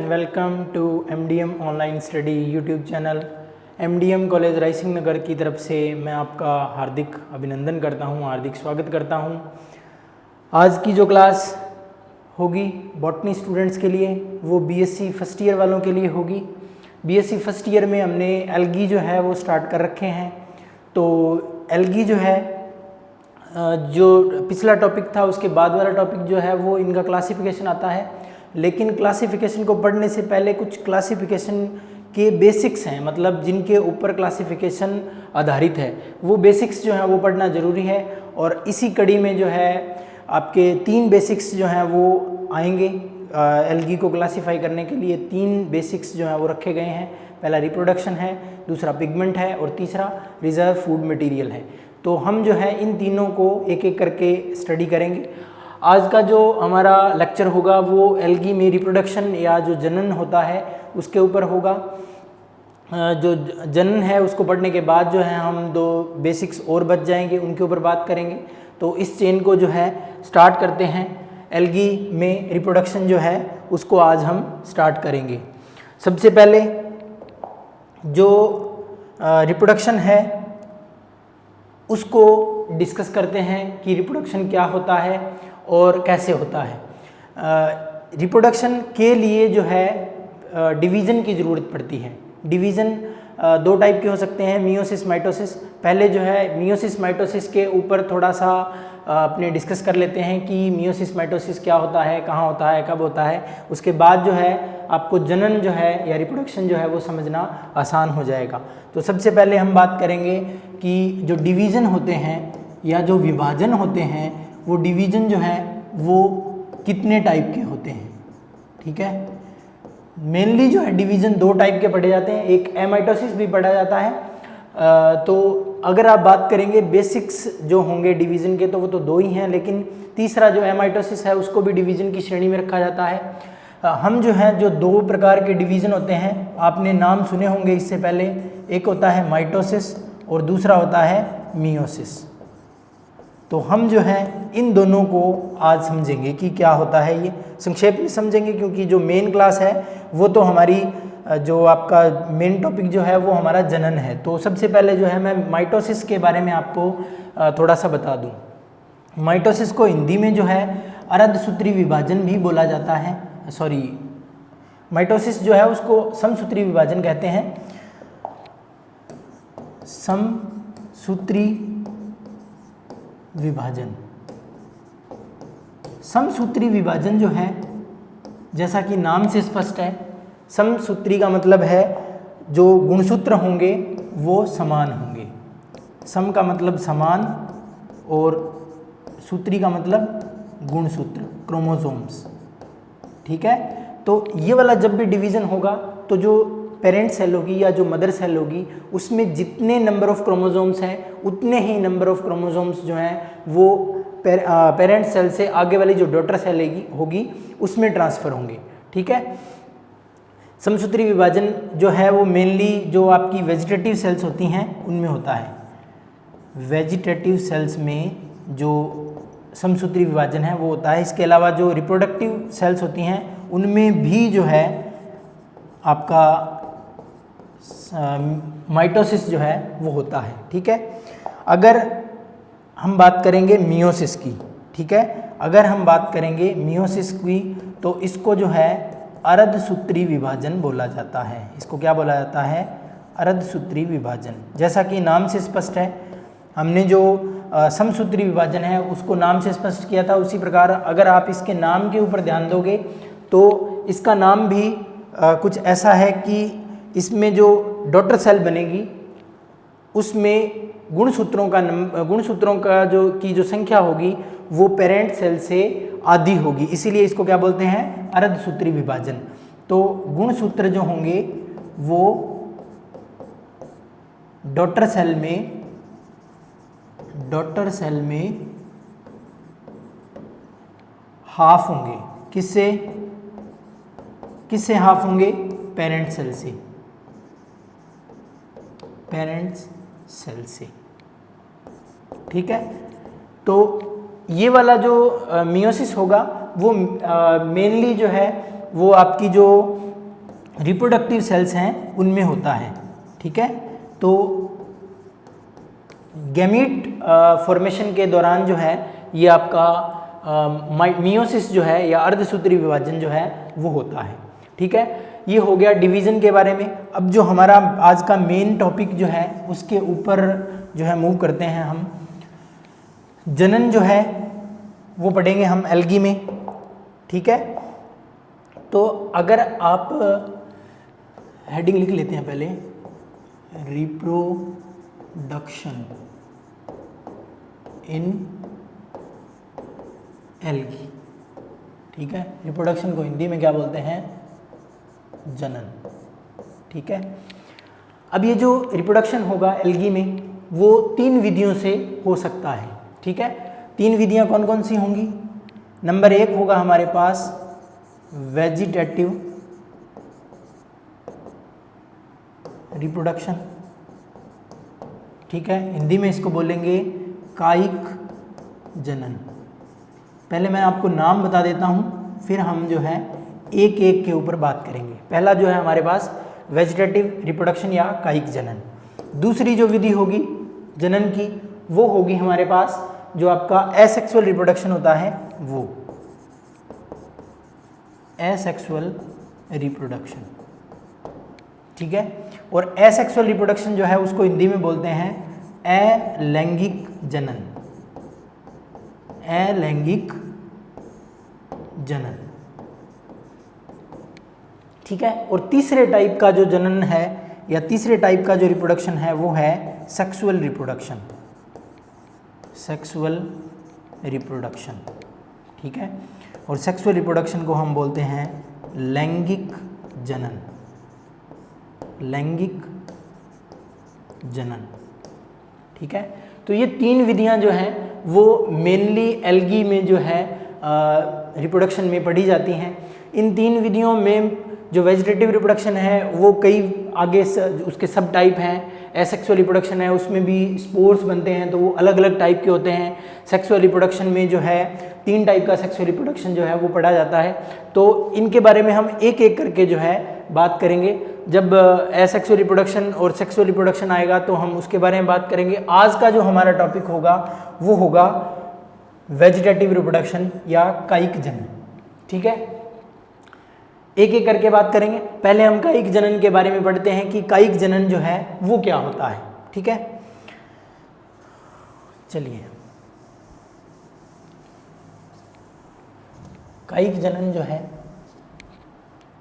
Welcome to MDM online study YouTube channel. MDM college Raisinghnagar की तरफ से मैं आपका हार्दिक अभिनंदन करता हूं, हार्दिक स्वागत करता हूं। आज की जो क्लास होगी बॉटनी स्टूडेंट्स के लिए वो BSc फर्स्ट ईयर वालों के लिए होगी। BSc फर्स्ट ईयर में हमने एल्गी जो है वो स्टार्ट कर रखे हैं। तो एल्गी जो है जो पिछला टॉपिक था उसके बाद वाला टॉपिक जो है वो इनका क्लासिफिकेशन आता है, लेकिन क्लासिफिकेशन को पढ़ने से पहले कुछ क्लासिफिकेशन के बेसिक्स हैं, मतलब जिनके ऊपर क्लासिफिकेशन आधारित है वो बेसिक्स जो हैं वो पढ़ना ज़रूरी है। और इसी कड़ी में जो है आपके 3 बेसिक्स जो हैं वो आएंगे। एल्गी को क्लासीफाई करने के लिए 3 बेसिक्स जो हैं वो रखे गए हैं। पहला रिप्रोडक्शन है, दूसरा पिगमेंट है और तीसरा रिजर्व फूड मटेरियल है। तो हम जो है इन तीनों को एक एक करके स्टडी करेंगे। आज का जो हमारा लेक्चर होगा वो एल्गी में रिप्रोडक्शन या जो जनन होता है उसके ऊपर होगा। जो जनन है उसको पढ़ने के बाद जो है हम 2 बेसिक्स और बच जाएंगे, उनके ऊपर बात करेंगे। तो इस चेन को जो है स्टार्ट करते हैं। एल्गी में रिप्रोडक्शन जो है उसको आज हम स्टार्ट करेंगे। सबसे पहले जो रिप्रोडक्शन है उसको डिस्कस करते हैं कि रिप्रोडक्शन क्या होता है और कैसे होता है। रिप्रोडक्शन के लिए जो है डिवीज़न की ज़रूरत पड़ती है। डिवीज़न 2 टाइप के हो सकते हैं, मियोसिस माइटोसिस। पहले जो है मियोसिस माइटोसिस के ऊपर थोड़ा सा अपने डिस्कस कर लेते हैं कि मियोसिस माइटोसिस क्या होता है, कहाँ होता है, कब होता है। उसके बाद जो है आपको जनन जो है या रिप्रोडक्शन जो है वो समझना आसान हो जाएगा। तो सबसे पहले हम बात करेंगे कि जो डिवीज़न होते हैं या जो विभाजन होते हैं वो डिवीज़न जो है वो कितने टाइप के होते हैं। ठीक है, मेनली जो है डिवीज़न 2 टाइप के पढ़े जाते हैं, एक एमाइटोसिस भी पढ़ा जाता है। तो अगर आप बात करेंगे बेसिक्स जो होंगे डिवीज़न के तो वो तो 2 ही हैं, लेकिन तीसरा जो एमाइटोसिस है उसको भी डिवीज़न की श्रेणी में रखा जाता है। हम जो है जो 2 प्रकार के डिवीज़न होते हैं आपने नाम सुने होंगे इससे पहले, एक होता है माइटोसिस और दूसरा होता है मियोसिस। तो हम जो है इन दोनों को आज समझेंगे कि क्या होता है, ये संक्षेप में समझेंगे क्योंकि जो मेन क्लास है वो तो हमारी जो आपका मेन टॉपिक जो है वो हमारा जनन है। तो सबसे पहले जो है मैं माइटोसिस के बारे में आपको थोड़ा सा बता दूं। माइटोसिस को हिंदी में जो है अर्धसूत्री विभाजन भी बोला जाता है। माइटोसिस जो है उसको समसूत्री विभाजन कहते हैं। समसूत्री विभाजन, समसूत्री विभाजन जो है जैसा कि नाम से स्पष्ट है, समसूत्री का मतलब है जो गुणसूत्र होंगे वो समान होंगे। सम का मतलब समान और सूत्री का मतलब गुणसूत्र, क्रोमोसोम्स। ठीक है, तो ये वाला जब भी डिवीज़न होगा तो जो पेरेंट सेल होगी या जो मदर सेल होगी उसमें जितने नंबर ऑफ क्रोमोसोम्स हैं उतने ही नंबर ऑफ क्रोमोसोम्स जो हैं वो पेरेंट सेल से आगे वाली जो डॉटर सेल होगी उसमें ट्रांसफ़र होंगे। ठीक है, समसूत्री विभाजन जो है वो मेनली जो आपकी वेजिटेटिव सेल्स होती हैं उनमें होता है। वेजिटेटिव सेल्स में जो समसूत्री विभाजन है वो होता है। इसके अलावा जो रिप्रोडक्टिव सेल्स होती हैं उनमें भी जो है आपका माइटोसिस जो है वो होता है। ठीक है, अगर हम बात करेंगे मियोसिस की, ठीक है, अगर हम बात करेंगे मियोसिस की तो इसको जो है अर्धसूत्री विभाजन बोला जाता है। इसको क्या बोला जाता है? अर्धसूत्री विभाजन। जैसा कि नाम से स्पष्ट है, हमने जो समसूत्री विभाजन है उसको नाम से स्पष्ट किया था, उसी प्रकार अगर आप इसके नाम के ऊपर ध्यान दोगे तो इसका नाम भी कुछ ऐसा है कि इसमें जो डॉटर सेल बनेगी उसमें गुणसूत्रों का जो संख्या होगी वो पेरेंट सेल से आधी होगी, इसीलिए इसको क्या बोलते हैं? अर्धसूत्री विभाजन। तो गुणसूत्र जो होंगे वो डॉटर सेल में हाफ होंगे। किससे हाफ होंगे? पेरेंट सेल से। ठीक है, तो ये वाला जो मियोसिस होगा वो मेनली जो है वो आपकी जो रिप्रोडक्टिव सेल्स हैं उनमें होता है। ठीक है, तो गैमीट फॉर्मेशन के दौरान जो है ये आपका मियोसिस जो है या अर्धसूत्री विभाजन जो है वो होता है। ठीक है, ये हो गया डिवीज़न के बारे में। अब जो हमारा आज का मेन टॉपिक जो है उसके ऊपर जो है मूव करते हैं हम। जनन जो है वो पढ़ेंगे हम एल्गी में। ठीक है, तो अगर आप हेडिंग लिख लेते हैं पहले, रिप्रोडक्शन इन एल्गी। ठीक है, रिप्रोडक्शन को हिंदी में क्या बोलते हैं? जनन। ठीक है, अब ये जो रिप्रोडक्शन होगा एल्गी में वो 3 विधियों से हो सकता है। ठीक है, 3 विधियां कौन कौन सी होंगी? नंबर 1 होगा हमारे पास वेजिटेटिव रिप्रोडक्शन। ठीक है, हिंदी में इसको बोलेंगे कायिक जनन। पहले मैं आपको नाम बता देता हूँ, फिर हम जो है एक एक के ऊपर बात करेंगे। पहला जो है हमारे पास वेजिटेटिव रिप्रोडक्शन या कायिक जनन। दूसरी जो विधि होगी जनन की वो होगी हमारे पास जो आपका एसेक्सुअल रिप्रोडक्शन होता है वो एसेक्सुअल रिप्रोडक्शन। ठीक है, और एसेक्सुअल रिप्रोडक्शन जो है उसको हिंदी में बोलते हैं अलैंगिक जनन। अलैंगिक जनन। ठीक है, और तीसरे टाइप का जो जनन है या तीसरे टाइप का जो रिप्रोडक्शन है वो है सेक्सुअल रिप्रोडक्शन। Sexual reproduction. ठीक है, और सेक्सुअल रिप्रोडक्शन को हम बोलते हैं लैंगिक जनन। लैंगिक जनन। ठीक है, तो ये 3 विधियां जो हैं वो मेनली एल्गी में जो है रिप्रोडक्शन में पढ़ी जाती हैं। इन 3 विधियों में जो वेजिटेटिव रिप्रोडक्शन है वो कई आगे उसके सब टाइप हैं। एसेक्सुअल रिप्रोडक्शन है उसमें भी स्पोर्स बनते हैं तो वो अलग अलग टाइप के होते हैं। सेक्सुअल रिप्रोडक्शन में जो है 3 टाइप का सेक्सुअल रिप्रोडक्शन जो है वो पढ़ा जाता है। तो इनके बारे में हम एक एक करके जो है बात करेंगे। जब एसेक्सुअल रिप्रोडक्शन और सेक्सुअल रिप्रोडक्शन आएगा तो हम उसके बारे में बात करेंगे। आज का जो हमारा टॉपिक होगा वो होगा वेजिटेटिव रिप्रोडक्शन या कायिक जनन। ठीक है, एक एक करके बात करेंगे। पहले हम कायिक जनन के बारे में पढ़ते हैं कि कायिक जनन जो है वो क्या होता है। ठीक है, चलिए कायिक जनन जो है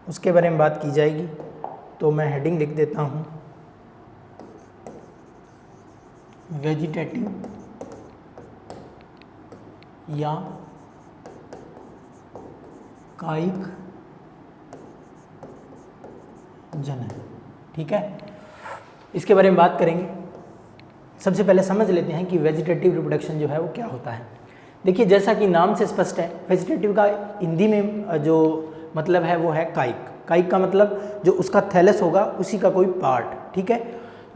उसके बारे में बात की जाएगी। तो मैं हेडिंग लिख देता हूँ, वेजिटेटिव या कायिक जनन। ठीक है, इसके बारे में बात करेंगे। सबसे पहले समझ लेते हैं कि वेजिटेटिव रिप्रोडक्शन जो है वो क्या होता है। देखिए, जैसा कि नाम से स्पष्ट है, वेजिटेटिव का हिंदी में जो मतलब है वो है कायिक। कायिक का मतलब जो उसका थैलस होगा उसी का कोई पार्ट। ठीक है,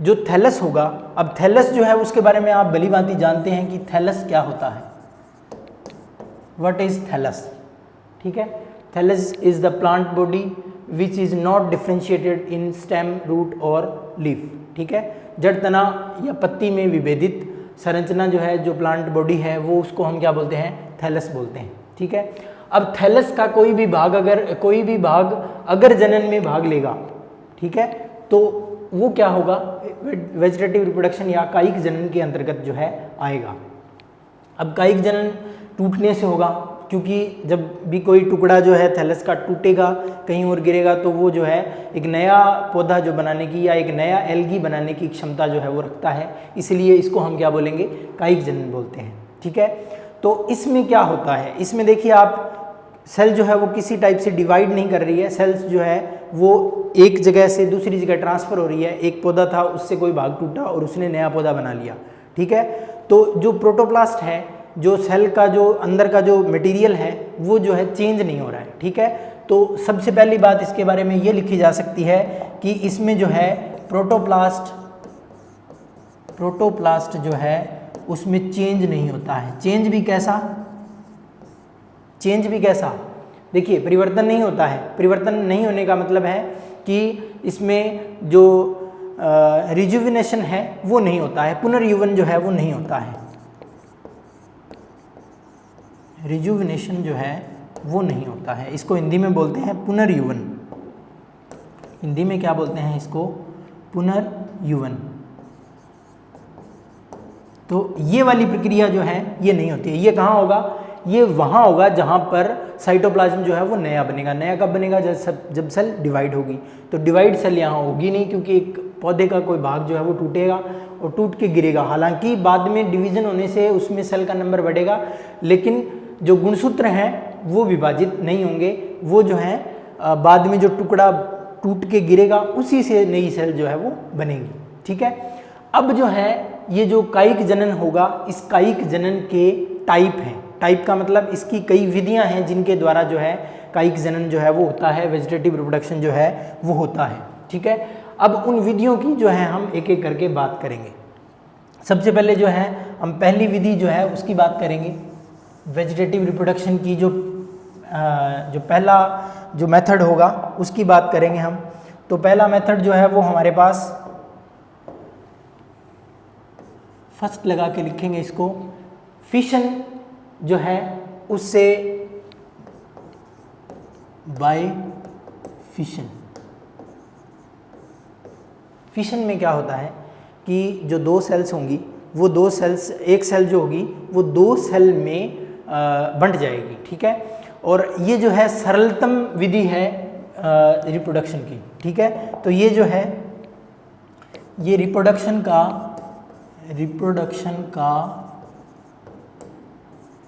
जो थैलस होगा, अब थैलस जो है उसके बारे में आप भलीभांति जानते हैं कि थैलस क्या होता है। What is thallus? ठीक है, thallus is the plant body which is not differentiated in stem, root और लीफ। ठीक है, जड़, तना या पत्ती में विभेदित संरचना जो है, जो प्लांट बॉडी है वो उसको हम क्या बोलते हैं? थैलस बोलते हैं। ठीक है, अब थैलस का कोई भी भाग अगर जनन में भाग लेगा, ठीक है, तो वो क्या होगा? वेजिटेटिव रिप्रोडक्शन या कायिक जनन के अंतर्गत जो है आएगा। अब कायिक जनन टूटने से होगा, क्योंकि जब भी कोई टुकड़ा जो है थैलस का टूटेगा, कहीं और गिरेगा, तो वो जो है एक नया पौधा जो बनाने की या एक नया एल्गी बनाने की क्षमता जो है वो रखता है। इसलिए इसको हम क्या बोलेंगे? कायिक जनन बोलते हैं। ठीक है, तो इसमें क्या होता है? इसमें देखिए, आप सेल जो है वो किसी टाइप से डिवाइड नहीं कर रही है। सेल्स जो है वो एक जगह से दूसरी जगह ट्रांसफ़र हो रही है। एक पौधा था, उससे कोई भाग टूटा और उसने नया पौधा बना लिया। ठीक है, तो जो प्रोटोप्लास्ट है, जो सेल का जो अंदर का जो मटेरियल है वो जो है चेंज नहीं हो रहा है। ठीक है, तो सबसे पहली बात इसके बारे में ये लिखी जा सकती है कि इसमें जो है प्रोटोप्लास्ट जो है उसमें चेंज नहीं होता है। चेंज भी कैसा? देखिए परिवर्तन नहीं होता है। परिवर्तन नहीं होने का मतलब है कि इसमें जो रिजुविनेशन है वो नहीं होता है, पुनर्युवन जो है वो नहीं होता है, रिजुविनेशन जो है वो नहीं होता है। इसको हिंदी में बोलते हैं पुनर्युवन। हिंदी में क्या बोलते हैं इसको? पुनर्युवन। तो ये वाली प्रक्रिया जो है ये नहीं होती है। ये कहाँ होगा? ये वहाँ होगा जहाँ पर साइटोप्लाज्म जो है वो नया बनेगा। नया कब बनेगा? जब सेल डिवाइड होगी। तो डिवाइड सेल यहाँ होगी नहीं, क्योंकि एक पौधे का कोई भाग जो है वो टूटेगा और टूट के गिरेगा। हालांकि बाद में डिवीजन होने से उसमें सेल का नंबर बढ़ेगा, लेकिन जो गुणसूत्र हैं वो विभाजित नहीं होंगे। वो जो है बाद में जो टुकड़ा टूट के गिरेगा उसी से नई सेल जो है वो बनेगी। ठीक है। अब जो है ये जो कायिक जनन होगा, इस कायिक जनन के टाइप हैं। टाइप का मतलब इसकी कई विधियां हैं जिनके द्वारा जो है कायिक जनन जो है वो होता है, वेजिटेटिव रिप्रोडक्शन जो है वो होता है। ठीक है। अब उन विधियों की जो है हम एक एक करके बात करेंगे। सबसे पहले जो है हम पहली विधि जो है उसकी बात करेंगे। वेजिटेटिव रिप्रोडक्शन की जो पहला जो मेथड होगा उसकी बात करेंगे हम। तो पहला मेथड जो है वो हमारे पास, फर्स्ट लगा के लिखेंगे इसको, फिशन जो है उससे बाय फिशन। फिशन में क्या होता है कि जो दो सेल्स होंगी वो दो सेल्स, एक सेल जो होगी वो दो सेल में बंट जाएगी। ठीक है। और ये जो है सरलतम विधि है रिप्रोडक्शन की। ठीक है। तो ये जो है ये रिप्रोडक्शन का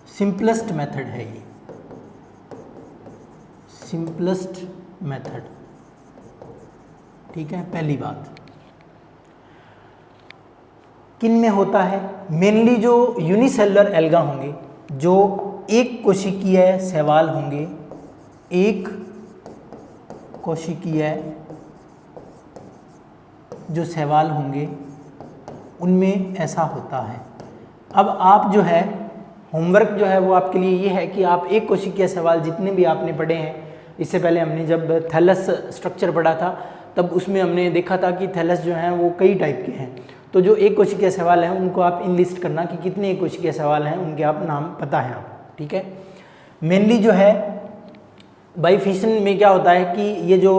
सिंपलेस्ट मेथड है। ये सिंपलेस्ट मेथड। ठीक है। पहली बात किन में होता है? मेनली जो यूनिसेलुलर एल्गा होंगे, जो एक कोशिकीय शैवाल होंगे, एक कोशिकीय जो शैवाल होंगे उनमें ऐसा होता है। अब आप जो है होमवर्क जो है वो आपके लिए ये है कि आप एक कोशिकीय शैवाल जितने भी आपने पढ़े हैं, इससे पहले हमने जब थैलस स्ट्रक्चर पढ़ा था तब उसमें हमने देखा था कि थैलस जो हैं वो कई टाइप के हैं। तो जो एक कोशिकीय शैवाल हैं उनको आप इनलिस्ट करना कि कितने एक कोशिकीय शैवाल हैं, उनके आप नाम पता है आप। ठीक है। मेनली जो है बाय फिशन में क्या होता है कि ये जो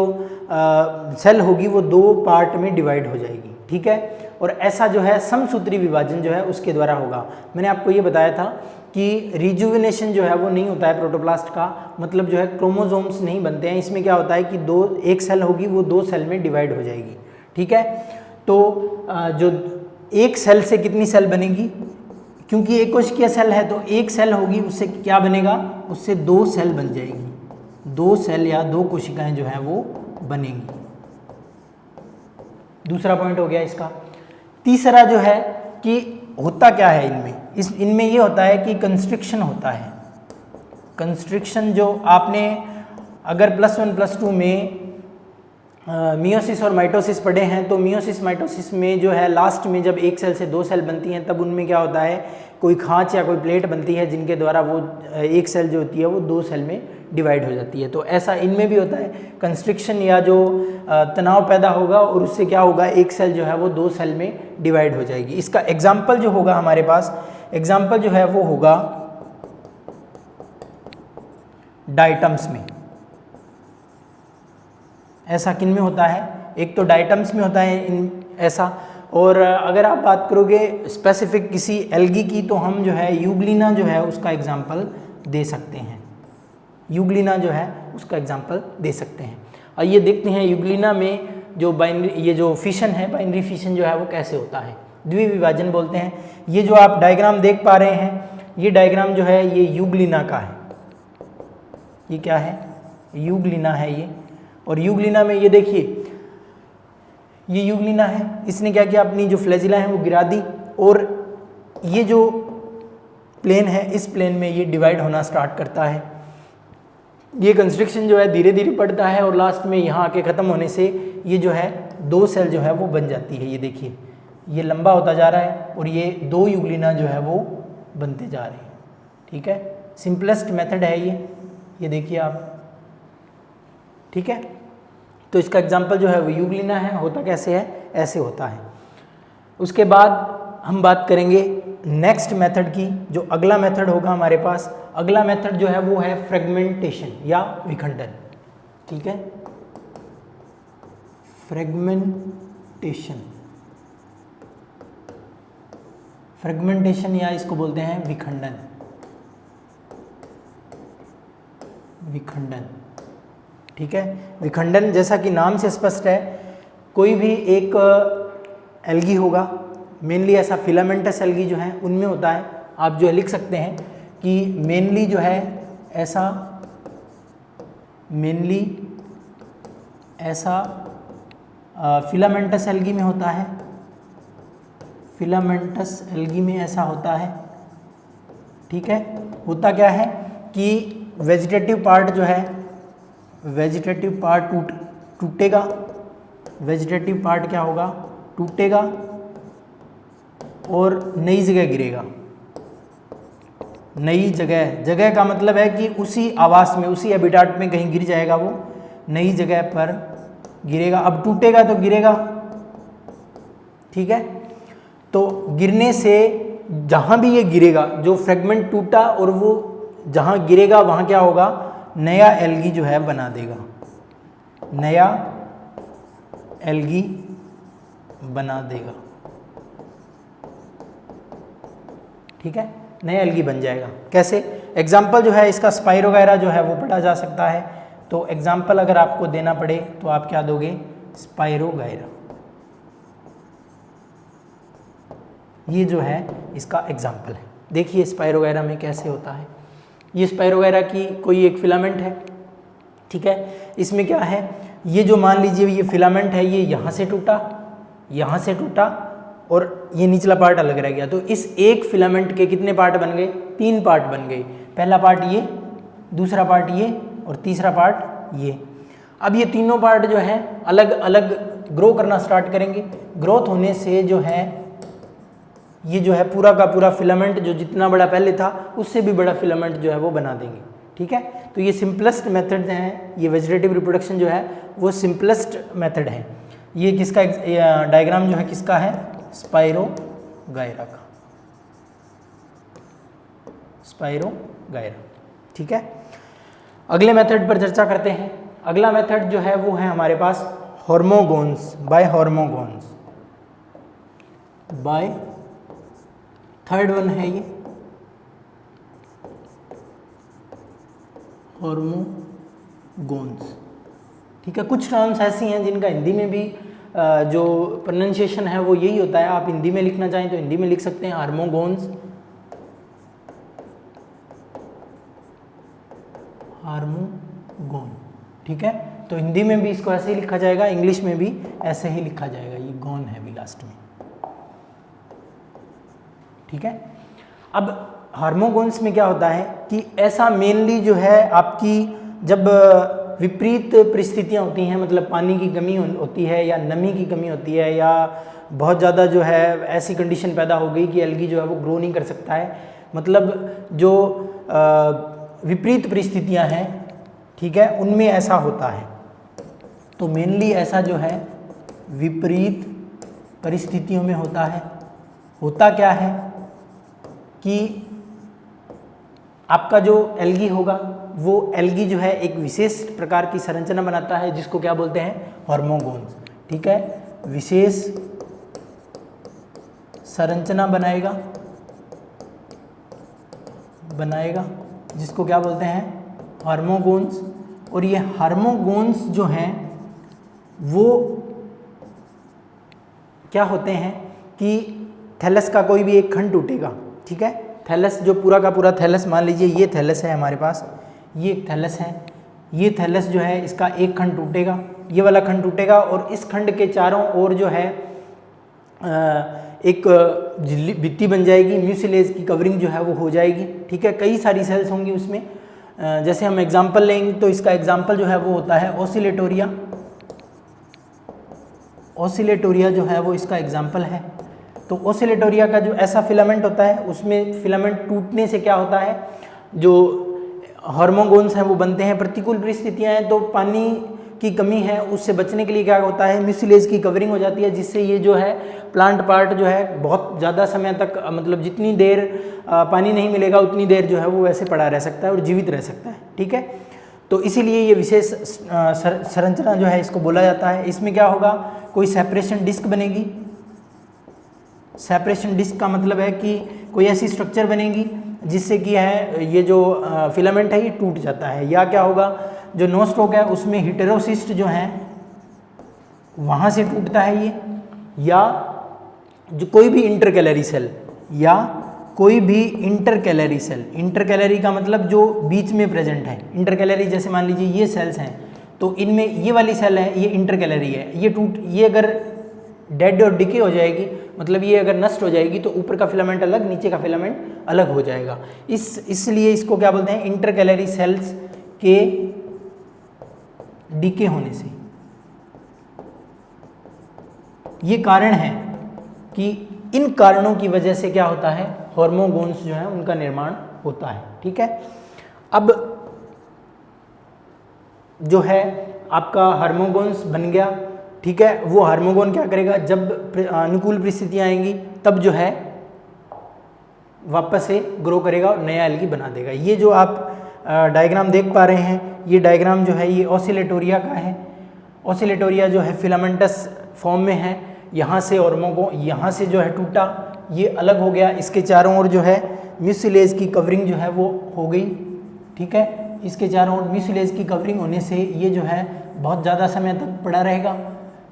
सेल होगी वो दो पार्ट में डिवाइड हो जाएगी। ठीक है। और ऐसा जो है समसूत्री विभाजन जो है उसके द्वारा होगा। मैंने आपको ये बताया था कि रिजुविनेशन जो है वो नहीं होता है प्रोटोप्लास्ट का, मतलब जो है क्रोमोसोम्स नहीं बनते हैं। इसमें क्या होता है कि एक सेल होगी वो दो सेल में डिवाइड हो जाएगी। ठीक है। तो जो एक सेल से कितनी सेल बनेगी? क्योंकि एक कोशिकीय सेल है तो एक सेल होगी, उससे क्या बनेगा? उससे दो सेल बन जाएगी। दो सेल या दो कोशिकाएं जो है वो बनेंगी। दूसरा पॉइंट हो गया इसका। तीसरा जो है कि होता क्या है इनमें ये होता है कि कंस्ट्रिक्शन होता है। कंस्ट्रिक्शन जो आपने अगर +1 +2 में मियोसिस और माइटोसिस पढ़े हैं, तो मियोसिस माइटोसिस में जो है लास्ट में जब एक सेल से दो सेल बनती हैं तब उनमें क्या होता है, कोई खांच या कोई प्लेट बनती है जिनके द्वारा वो एक सेल जो होती है वो दो सेल में डिवाइड हो जाती है। तो ऐसा इनमें भी होता है। कंस्ट्रिक्शन या जो तनाव पैदा होगा और उससे क्या होगा, एक सेल जो है वो दो सेल में डिवाइड हो जाएगी। इसका एग्जाम्पल जो होगा हमारे पास, एग्जाम्पल जो है वो होगा डायटम्स में। ऐसा किन में होता है? एक तो डायटम्स में होता है ऐसा। और अगर आप बात करोगे स्पेसिफिक किसी एल्गी की तो हम जो है यूग्लिना जो है उसका एग्जाम्पल दे सकते हैं। यूग्लिना जो है उसका एग्जाम्पल दे सकते हैं। आइए देखते हैं यूग्लिना में जो ये जो फिशन है, बाइनरी फिशन जो है वो कैसे होता है। द्विविभाजन बोलते हैं। ये जो आप डायग्राम देख पा रहे हैं, ये डायग्राम जो है ये यूग्लिना का है। ये क्या है? यूग्लिना है ये। और यूग्लिना में ये देखिए, ये यूग्लिना है। इसने क्या किया, अपनी जो फ्लैजिला है वो गिरा दी और ये जो प्लेन है इस प्लेन में ये डिवाइड होना स्टार्ट करता है। ये कंस्ट्रक्शन जो है धीरे धीरे बढ़ता है और लास्ट में यहाँ आके ख़त्म होने से ये जो है दो सेल जो है वो बन जाती है। ये देखिए, ये लंबा होता जा रहा है और ये दो यूग्लिना जो है वो बनते जा रहे हैं। ठीक है। सिंपलेस्ट मेथड है ये। ये देखिए आप, ठीक है। तो इसका एग्जाम्पल जो है वो यूग्लिना है। होता कैसे है, ऐसे होता है। उसके बाद हम बात करेंगे नेक्स्ट मेथड की। जो अगला मेथड होगा हमारे पास, अगला मेथड जो है वो है फ्रेगमेंटेशन या विखंडन, ठीक है। फ्रेगमेंटेशन, फ्रेगमेंटेशन या इसको बोलते हैं विखंडन, विखंडन, ठीक है। विखंडन जैसा कि नाम से स्पष्ट है, कोई भी एक एल्गी होगा, मेनली ऐसा फिलामेंटस एल्गी जो है उनमें होता है। आप जो है लिख सकते हैं कि मेनली जो है ऐसा, मेनली ऐसा फिलामेंटस एल्गी में होता है, फिलामेंटस एल्गी में ऐसा होता है, ठीक है। होता क्या है कि वेजिटेटिव पार्ट जो है, वेजिटेटिव पार्ट टूटेगा, वेजिटेटिव पार्ट क्या होगा, टूटेगा और नई जगह गिरेगा। नई जगह, जगह का मतलब है कि उसी आवास में, उसी हैबिटाट में कहीं गिर जाएगा, वो नई जगह पर गिरेगा। अब टूटेगा तो गिरेगा, ठीक है। तो गिरने से जहाँ भी ये गिरेगा, जो फ्रेगमेंट टूटा और वो जहाँ गिरेगा वहाँ क्या होगा, नया एल्गी जो है बना देगा, नया एल्गी बना देगा, ठीक है। नया एल्गी बन जाएगा। कैसे? एग्जाम्पल जो है इसका स्पाइरोगायरा जो है वो पढ़ा जा सकता है। तो एग्जाम्पल अगर आपको देना पड़े तो आप क्या दोगे, स्पाइरोगायरा। ये जो है इसका एग्जाम्पल है। देखिए स्पाइरोगायरा में कैसे होता है। ये स्पाइरोगायरा की कोई एक फिलामेंट है, ठीक है। इसमें क्या है, ये जो मान लीजिए ये फिलामेंट है, ये यहाँ से टूटा, यहाँ से टूटा और ये निचला पार्ट अलग रह गया। तो इस एक फिलामेंट के कितने पार्ट बन गए, 3 पार्ट बन गए। पहला पार्ट ये, दूसरा पार्ट ये और तीसरा पार्ट ये। अब ये तीनों पार्ट जो है अलग अलग ग्रो करना स्टार्ट करेंगे। ग्रोथ होने से जो है ये जो है पूरा का पूरा फिलामेंट जो जितना बड़ा पहले था उससे भी बड़ा फिलामेंट जो है वो बना देंगे, ठीक है। तो ये सिंपलेस्ट मेथड हैं। ये वेजिटेटिव रिप्रोडक्शन जो है वो सिंपलेस्ट मेथड है। ये किसका डायग्राम जो है किसका है, स्पाइरोगायरा का, स्पाइरोगायरा, ठीक है। अगले मेथड पर चर्चा करते हैं। अगला मेथड जो है वो है हमारे पास हॉर्मोगोन्स, बाय हॉर्मोगोन्स, बाय, थर्ड वन है ये हॉर्मोगोन्स, ठीक है। कुछ टर्म्स ऐसी हैं जिनका हिंदी में भी जो प्रोनाउंसिएशन है वो यही होता है। आप हिंदी में लिखना चाहें तो हिंदी में लिख सकते हैं हार्मोगोन्स, हार्मोगोन, ठीक है। तो हिंदी में भी इसको ऐसे ही लिखा जाएगा, इंग्लिश में भी ऐसे ही लिखा जाएगा। ये गोन है भी लास्ट में, ठीक है। अब हार्मोगोन्स में क्या होता है कि ऐसा मेनली जो है आपकी जब विपरीत परिस्थितियां होती हैं, मतलब पानी की कमी होती है या नमी की कमी होती है या बहुत ज़्यादा जो है ऐसी कंडीशन पैदा हो गई कि एल्गी जो है वो ग्रो नहीं कर सकता है, मतलब जो विपरीत परिस्थितियां हैं, ठीक है, उनमें ऐसा होता है। तो मेनली ऐसा जो है विपरीत परिस्थितियों में होता है। होता क्या है कि आपका जो एल्गी होगा वो एल्गी जो है एक विशेष प्रकार की संरचना बनाता है जिसको क्या बोलते हैं, हॉर्मोगोन्स, ठीक है। विशेष संरचना बनाएगा जिसको क्या बोलते हैं, हार्मोगोन्स। और ये हार्मोगोन्स जो हैं वो क्या होते हैं कि थैलस का कोई भी एक खंड टूटेगा, ठीक है। थैलस जो पूरा का पूरा थैलस, मान लीजिए ये थैलस है हमारे पास, ये एक थैलस है, ये थैलस जो है इसका एक खंड टूटेगा, ये वाला खंड टूटेगा और इस खंड के चारों ओर जो है एक भित्ति बन जाएगी, म्यूसिलेज की कवरिंग जो है वो हो जाएगी, ठीक है। कई सारी सेल्स होंगी उसमें। जैसे हम एग्जांपल लेंगे तो इसका एग्जांपल जो है वो होता है ओसिलेटोरिया। ओसिलेटोरिया जो है वो इसका एग्जांपल है। तो ओसिलेटोरिया का जो ऐसा फिलामेंट होता है उसमें फिलामेंट टूटने से क्या होता है, जो हार्मोगोन्स हैं वो बनते हैं। प्रतिकूल परिस्थितियाँ हैं तो पानी की कमी है, उससे बचने के लिए क्या होता है, म्यूसिलेज की कवरिंग हो जाती है, जिससे ये जो है प्लांट पार्ट जो है बहुत ज़्यादा समय तक, मतलब जितनी देर पानी नहीं मिलेगा उतनी देर जो है वो वैसे पड़ा रह सकता है और जीवित रह सकता है। ठीक है, तो इसीलिए ये विशेष संरचना जो है इसको बोला जाता है। इसमें क्या होगा, कोई सेपरेशन डिस्क बनेगी। सेपरेशन डिस्क का मतलब है कि कोई ऐसी स्ट्रक्चर बनेगी जिससे कि है ये जो फिलामेंट है ये टूट जाता है। या क्या होगा, जो नो स्ट्रोक है उसमें हिटेरोसिस्ट जो है वहाँ से टूटता है ये, या जो कोई भी इंटरकैलरी सेल, या कोई भी इंटरकैलरी सेल, इंटरकैलरी का मतलब जो बीच में प्रेजेंट है। इंटरकैलरी जैसे मान लीजिए ये सेल्स हैं तो इनमें ये वाली सेल है, ये इंटरकैलरी है, ये अगर डेड और डिके हो जाएगी, मतलब ये अगर नष्ट हो जाएगी तो ऊपर का फिलामेंट अलग, नीचे का फिलामेंट अलग हो जाएगा। इसलिए इसको क्या बोलते हैं, इंटरकैलरी सेल्स के डीके होने से। ये कारण है कि इन कारणों की वजह से क्या होता है, हार्मोगोन्स जो है उनका निर्माण होता है। ठीक है, अब जो है आपका हार्मोगोन्स बन गया। ठीक है, वो हार्मोगोन क्या करेगा, जब अनुकूल परिस्थितियाँ आएंगी तब जो है वापस से ग्रो करेगा और नया एल्गी बना देगा। ये जो आप डायग्राम देख पा रहे हैं, ये डायग्राम जो है ये ऑसिलेटोरिया का है। ऑसिलेटोरिया जो है फिलामेंटस फॉर्म में है। यहाँ से हार्मोगोन यहाँ से जो है टूटा, ये अलग हो गया, इसके चारों ओर जो है म्यूसिलेज की कवरिंग जो है वो हो गई। ठीक है, इसके चारों ओर म्यूसिलेज की कवरिंग होने से ये जो है बहुत ज़्यादा समय तक पड़ा रहेगा।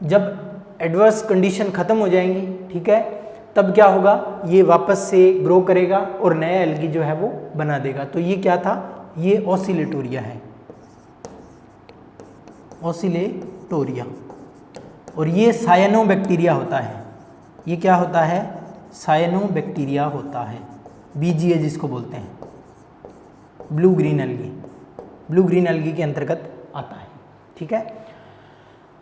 जब एडवर्स कंडीशन ख़त्म हो जाएंगी, ठीक है, तब क्या होगा, ये वापस से ग्रो करेगा और नया एल्गी जो है वो बना देगा। तो ये क्या था, ये ऑसिलेटोरिया है, ऑसिलेटोरिया। और ये सायनोबैक्टीरिया होता है। ये क्या होता है, सायनोबैक्टीरिया होता है, बीजीए जिसको बोलते हैं, blue green algae, blue green algae के अंतर्गत आता है। ठीक है,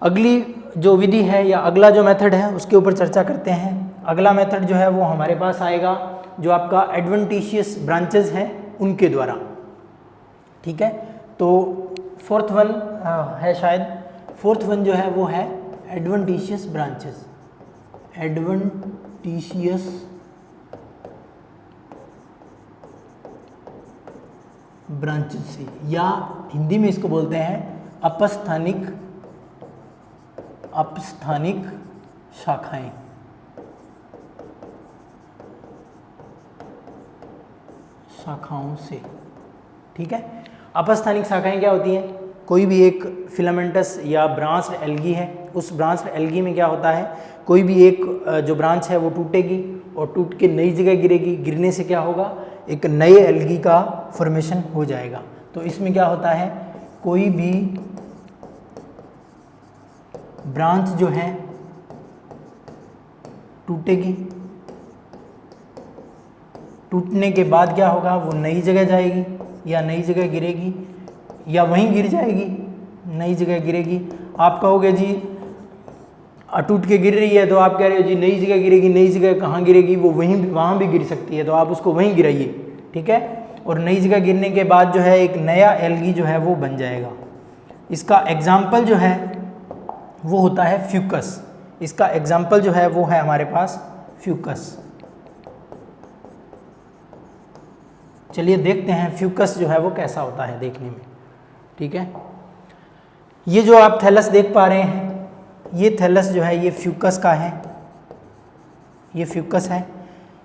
अगली जो विधि है या अगला जो मेथड है उसके ऊपर चर्चा करते हैं। अगला मेथड जो है वो हमारे पास आएगा जो आपका एडवेंटिशियस ब्रांचेस हैं उनके द्वारा। ठीक है, तो फोर्थ वन है शायद, फोर्थ वन जो है वो है एडवेंटिशियस ब्रांचेस, एडवेंटिशियस ब्रांचेस से, या हिंदी में इसको बोलते हैं अपस्थानिक शाखाएं। शाखाओं से। ठीक है, अपस्थानिक शाखाएं क्या होती हैं, कोई भी एक फिलामेंटस या ब्रांच्ड एल्गी है, उस ब्रांच्ड एल्गी में क्या होता है, कोई भी एक जो ब्रांच है वो टूटेगी और टूट के नई जगह गिरेगी। गिरने से क्या होगा, एक नए एल्गी का फॉर्मेशन हो जाएगा। तो इसमें क्या होता है, कोई भी ब्रांच जो है टूटेगी, टूटने के बाद क्या होगा, वो नई जगह जाएगी या नई जगह गिरेगी या वहीं गिर जाएगी, नई जगह गिरेगी। आप कहोगे जी टूट के गिर रही है, तो आप कह रहे हो जी नई जगह गिरेगी, नई जगह कहाँ गिरेगी, वो वहाँ भी गिर सकती है, तो आप उसको वहीं गिराइए। ठीक है, और नई जगह गिरने के बाद जो है एक नया एल्गी जो है वो बन जाएगा। इसका एग्जाम्पल जो है वो होता है फ्यूकस। इसका एग्जाम्पल जो है वो है हमारे पास फ्यूकस। चलिए देखते हैं फ्यूकस जो है वो कैसा होता है देखने में। ठीक है, ये जो आप थैलस देख पा रहे हैं, ये थैलस जो है ये फ्यूकस का है, ये फ्यूकस है।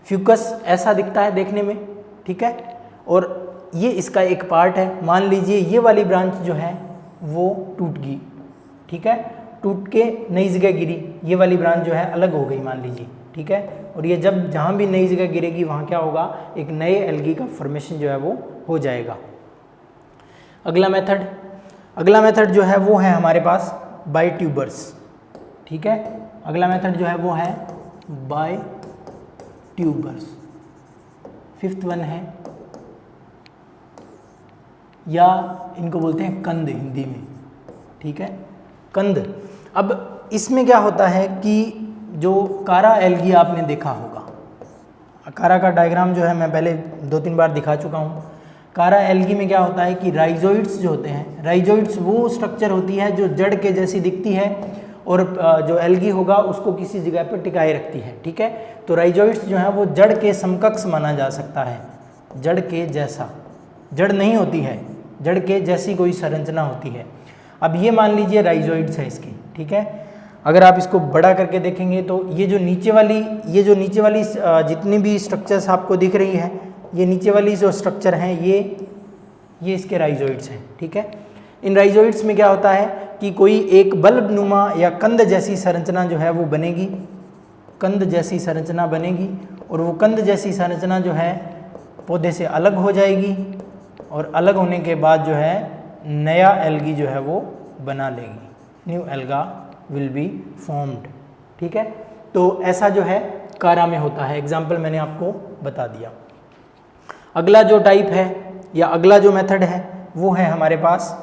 फ्यूकस ऐसा दिखता है देखने में। ठीक है, और ये इसका एक पार्ट है। मान लीजिए ये वाली ब्रांच जो है वो टूट गई। ठीक है, टूट के नई जगह गिरी, ये वाली ब्रांच जो है अलग हो गई मान लीजिए। ठीक है, और ये जब जहाँ भी नई जगह गिरेगी वहाँ क्या होगा, एक नए एल्गी का फॉर्मेशन जो है वो हो जाएगा। अगला मेथड जो है वो है हमारे पास बाय ट्यूबर्स। ठीक है, अगला मेथड जो है वो है बाय ट्यूबर्स। फिफ्थ वन है, या इनको बोलते हैं कंद हिंदी में। ठीक है, कंद। अब इसमें क्या होता है कि जो कारा एल्गी आपने देखा होगा, कारा का डायग्राम जो है मैं पहले 2-3 बार दिखा चुका हूँ। कारा एल्गी में क्या होता है कि राइजोइड्स जो होते हैं, राइजोइड्स वो स्ट्रक्चर होती है जो जड़ के जैसी दिखती है और जो एल्गी होगा उसको किसी जगह पर टिकाए रखती है। ठीक है, तो राइजोइड्स जो है वो जड़ के समकक्ष माना जा सकता है, जड़ के जैसा, जड़ नहीं होती है, जड़ के जैसी कोई संरचना होती है। अब ये मान लीजिए राइजोइड्स है इसकी। ठीक है, अगर आप इसको बड़ा करके देखेंगे तो ये जो नीचे वाली जितनी भी स्ट्रक्चर्स आपको दिख रही है, ये नीचे वाली जो स्ट्रक्चर हैं ये इसके राइजोइड्स हैं। ठीक है, इन राइजोइड्स में क्या होता है कि कोई एक बल्ब नुमा या कंद जैसी संरचना जो है वो बनेगी, कंद जैसी संरचना बनेगी, और वो कंद जैसी संरचना जो है पौधे से अलग हो जाएगी, और अलग होने के बाद जो है नया एल्गी जो है वो बना लेगी, new alga will be formed. ठीक है, तो ऐसा जो है कारा में होता है। एग्जाम्पल मैंने आपको बता दिया। अगला जो टाइप है या अगला जो मेथड है वो है हमारे पास,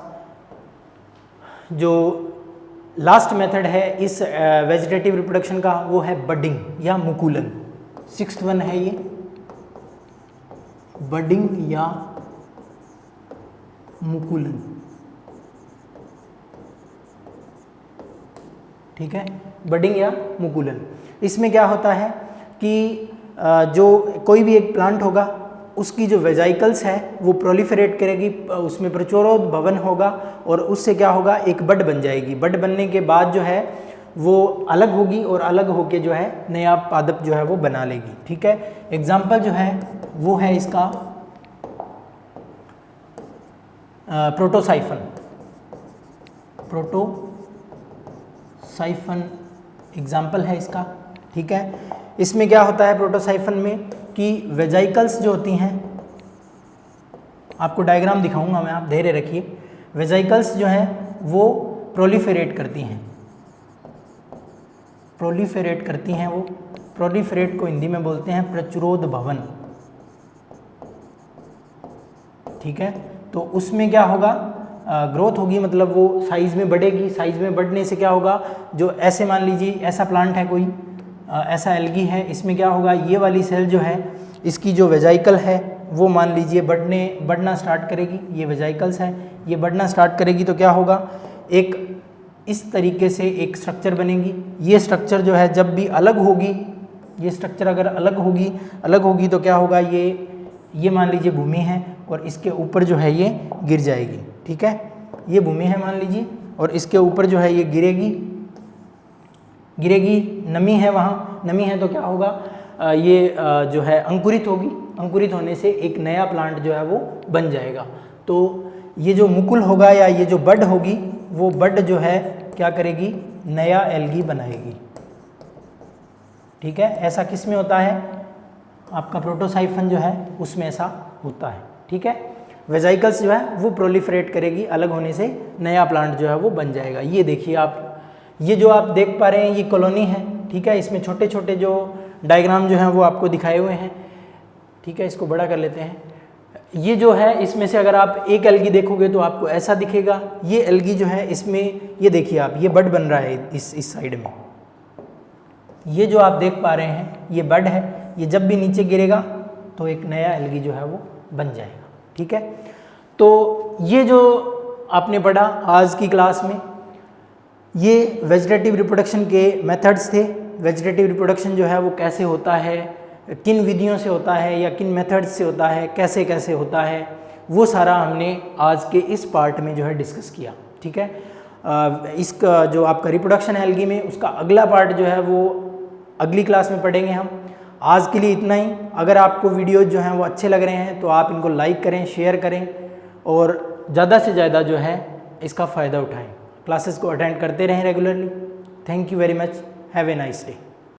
जो लास्ट मेथड है इस वेजिटेटिव रिप्रोडक्शन का, वो है बडिंग या मुकुलन। 6th वन है ये, बडिंग या मुकुलन। ठीक है, बडिंग या मुकुलन। इसमें क्या होता है कि जो कोई भी एक प्लांट होगा उसकी जो वेजाइकल्स है वो प्रोलिफरेट करेगी, उसमें प्रचुरोद भवन होगा और उससे क्या होगा, एक बड बन जाएगी। बड बनने के बाद जो है वो अलग होगी और अलग होके जो है नया पादप जो है वो बना लेगी। ठीक है, एग्जाम्पल जो है वो है इसका प्रोटोसाइफन। प्रोटोसाइफन एग्जाम्पल है इसका। ठीक है, इसमें क्या होता है प्रोटोसाइफन में कि वेजाइकल्स जो होती हैं, आपको डायग्राम दिखाऊंगा मैं, आप धैर्य रखिए। वेजाइकल्स जो हैं वो प्रोलिफरेट करती हैं, प्रोलिफरेट करती हैं। वो प्रोलिफरेट को हिंदी में बोलते हैं प्रचुरोद भवन। ठीक है, तो उसमें क्या होगा, ग्रोथ होगी, मतलब वो साइज़ में बढ़ेगी। साइज़ में बढ़ने से क्या होगा, जो ऐसे मान लीजिए ऐसा प्लांट है कोई, ऐसा एल्गी है, इसमें क्या होगा, ये वाली सेल जो है इसकी जो वेजाइकल है वो मान लीजिए बढ़ना स्टार्ट करेगी। ये वेजाइकल्स है, ये बढ़ना स्टार्ट करेगी तो क्या होगा, एक इस तरीके से एक स्ट्रक्चर बनेगी। ये स्ट्रक्चर जो है जब भी अलग होगी, ये स्ट्रक्चर अगर अलग होगी तो क्या होगा, ये मान लीजिए भूमि है और इसके ऊपर जो है ये गिर जाएगी। ठीक है, ये भूमि है मान लीजिए और इसके ऊपर जो है ये गिरेगी, नमी है, वहाँ नमी है तो क्या होगा, ये जो है अंकुरित होगी। अंकुरित होने से एक नया प्लांट जो है वो बन जाएगा। तो ये जो मुकुल होगा या ये जो बड होगी, वो बड जो है क्या करेगी, नया एल्गी बनाएगी। ठीक है, ऐसा किस में होता है, आपका प्रोटोसाइफन जो है उसमें ऐसा होता है। ठीक है, वेजाइकल्स जो है वो प्रोलिफरेट करेगी, अलग होने से नया प्लांट जो है वो बन जाएगा। ये देखिए आप, ये जो आप देख पा रहे हैं ये कॉलोनी है। ठीक है, इसमें छोटे छोटे जो डायग्राम जो हैं वो आपको दिखाए हुए हैं। ठीक है, इसको बड़ा कर लेते हैं। ये जो है इसमें से अगर आप एक एल्गी देखोगे तो आपको ऐसा दिखेगा। ये एल्गी जो है इसमें, ये देखिए आप, ये बड बन रहा है इस साइड में। ये जो आप देख पा रहे हैं ये बड है, ये जब भी नीचे गिरेगा तो एक नया एल्गी जो है वो बन जाएगा। ठीक है, तो ये जो आपने पढ़ा आज की क्लास में, ये वेजिटेटिव रिप्रोडक्शन के मेथड्स थे। वेजिटेटिव रिप्रोडक्शन जो है वो कैसे होता है, किन विधियों से होता है या किन मेथड्स से होता है, कैसे कैसे होता है, वो सारा हमने आज के इस पार्ट में जो है डिस्कस किया। ठीक है, इसका जो आपका रिप्रोडक्शन है एल्गी में, उसका अगला पार्ट जो है वो अगली क्लास में पढ़ेंगे हम। आज के लिए इतना ही। अगर आपको वीडियोज जो हैं वो अच्छे लग रहे हैं तो आप इनको लाइक करें, शेयर करें और ज़्यादा से ज़्यादा जो है इसका फ़ायदा उठाएं। क्लासेस को अटेंड करते रहें regularly. Thank you very much. Have a nice day.